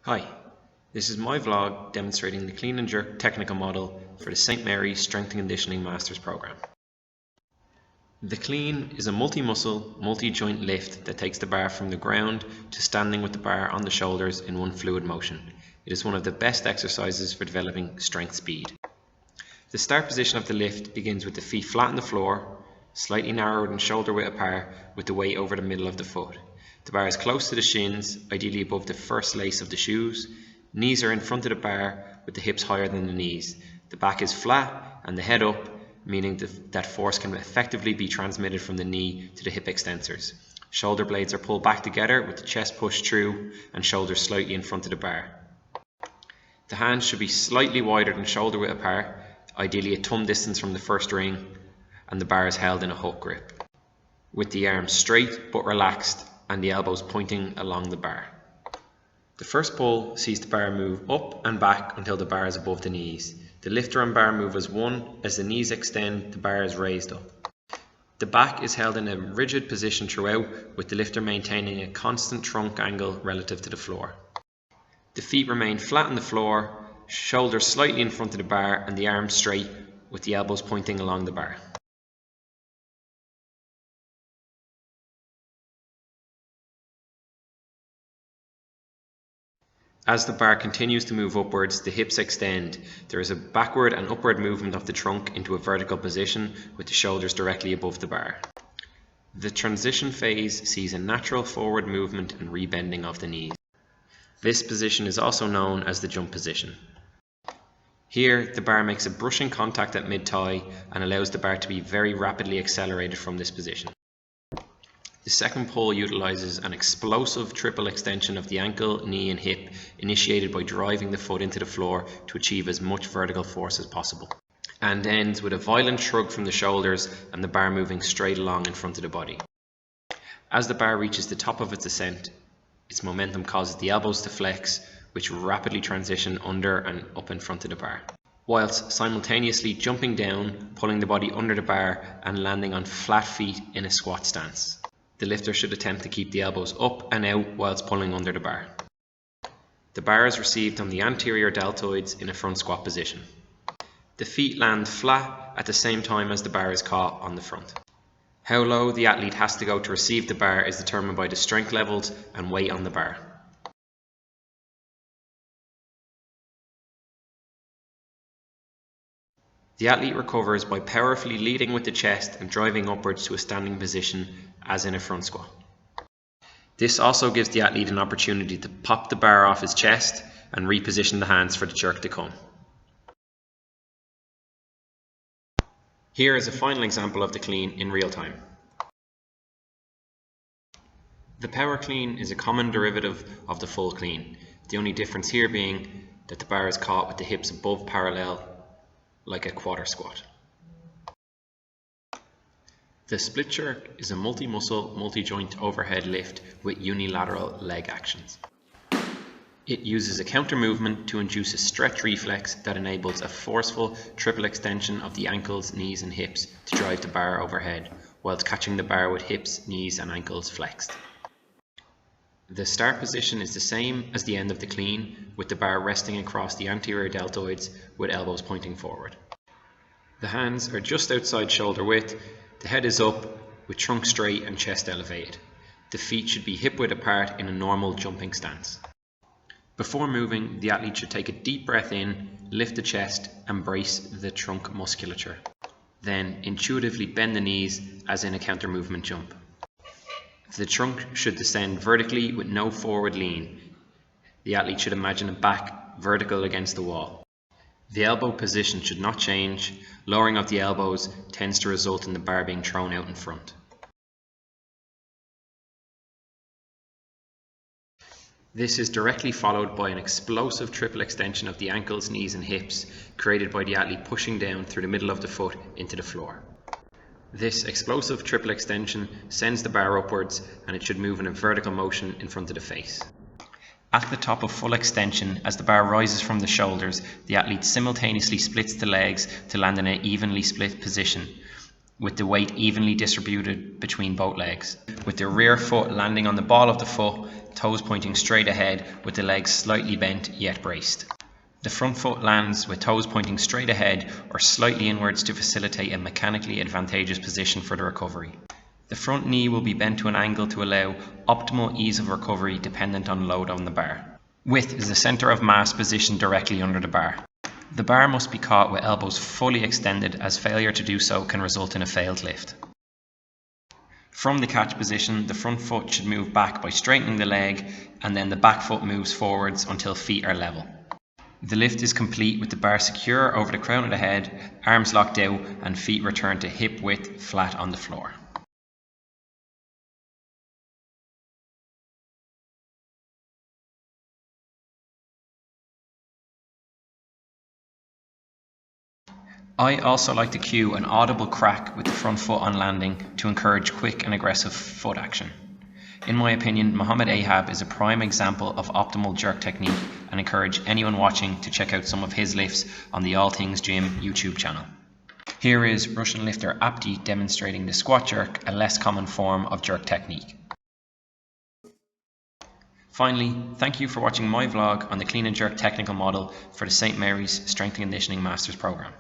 Hi, this is my vlog demonstrating the clean and jerk technical model for the St. Mary's Strength and Conditioning Masters Program. The clean is a multi-muscle, multi-joint lift that takes the bar from the ground to standing with the bar on the shoulders in one fluid motion. It is one of the best exercises for developing strength speed. The start position of the lift begins with the feet flat on the floor, slightly narrowed and shoulder width apart with the weight over the middle of the foot. The bar is close to the shins, ideally above the first lace of the shoes. Knees are in front of the bar with the hips higher than the knees. The back is flat and the head up, meaning that force can effectively be transmitted from the knee to the hip extensors. Shoulder blades are pulled back together with the chest pushed through and shoulders slightly in front of the bar. The hands should be slightly wider than shoulder width apart, ideally a thumb distance from the first ring, and the bar is held in a hook grip, with the arms straight but relaxed and the elbows pointing along the bar. The first pull sees the bar move up and back until the bar is above the knees. The lifter and bar move as one. As the knees extend, the bar is raised up. The back is held in a rigid position throughout, with the lifter maintaining a constant trunk angle relative to the floor. The feet remain flat on the floor, shoulders slightly in front of the bar and the arms straight, with the elbows pointing along the bar. As the bar continues to move upwards, the hips extend. There is a backward and upward movement of the trunk into a vertical position with the shoulders directly above the bar. The transition phase sees a natural forward movement and rebending of the knees. This position is also known as the jump position. Here, the bar makes a brushing contact at mid-thigh and allows the bar to be very rapidly accelerated from this position. The second pull utilizes an explosive triple extension of the ankle, knee and hip, initiated by driving the foot into the floor to achieve as much vertical force as possible, and ends with a violent shrug from the shoulders and the bar moving straight along in front of the body. As the bar reaches the top of its ascent, its momentum causes the elbows to flex, which rapidly transition under and up in front of the bar, whilst simultaneously jumping down, pulling the body under the bar and landing on flat feet in a squat stance. The lifter should attempt to keep the elbows up and out whilst pulling under the bar. The bar is received on the anterior deltoids in a front squat position. The feet land flat at the same time as the bar is caught on the front. How low the athlete has to go to receive the bar is determined by the strength levels and weight on the bar. The athlete recovers by powerfully leading with the chest and driving upwards to a standing position as in a front squat. This also gives the athlete an opportunity to pop the bar off his chest and reposition the hands for the jerk to come. Here is a final example of the clean in real time. The power clean is a common derivative of the full clean, the only difference here being that the bar is caught with the hips above parallel like a quarter squat. The split jerk is a multi-muscle, multi-joint overhead lift with unilateral leg actions. It uses a counter movement to induce a stretch reflex that enables a forceful triple extension of the ankles, knees and hips to drive the bar overhead, whilst catching the bar with hips, knees and ankles flexed. The start position is the same as the end of the clean, with the bar resting across the anterior deltoids with elbows pointing forward. The hands are just outside shoulder width, the head is up with trunk straight and chest elevated. The feet should be hip width apart in a normal jumping stance. Before moving, the athlete should take a deep breath in, lift the chest and brace the trunk musculature. Then intuitively bend the knees as in a counter movement jump. The trunk should descend vertically with no forward lean. The athlete should imagine a back vertical against the wall. The elbow position should not change. Lowering of the elbows tends to result in the bar being thrown out in front. This is directly followed by an explosive triple extension of the ankles, knees and hips, created by the athlete pushing down through the middle of the foot into the floor. This explosive triple extension sends the bar upwards and it should move in a vertical motion in front of the face. At the top of full extension, as the bar rises from the shoulders, the athlete simultaneously splits the legs to land in an evenly split position. with the weight evenly distributed between both legs, with the rear foot landing on the ball of the foot, toes pointing straight ahead with the legs slightly bent yet braced. The front foot lands with toes pointing straight ahead or slightly inwards to facilitate a mechanically advantageous position for the recovery. The front knee will be bent to an angle to allow optimal ease of recovery dependent on load on the bar. Width is the centre of mass positioned directly under the bar. The bar must be caught with elbows fully extended, as failure to do so can result in a failed lift. From the catch position, the front foot should move back by straightening the leg, and then the back foot moves forwards until feet are level. The lift is complete with the bar secure over the crown of the head, arms locked out, and feet returned to hip width flat on the floor. I also like to cue an audible crack with the front foot on landing to encourage quick and aggressive foot action. In my opinion, Mohammed Ahab is a prime example of optimal jerk technique, and encourage anyone watching to check out some of his lifts on the All Things Gym YouTube channel. Here is Russian lifter Abdi demonstrating the squat jerk, a less common form of jerk technique. Finally, thank you for watching my vlog on the clean and jerk technical model for the St. Mary's Strength and Conditioning Masters Program.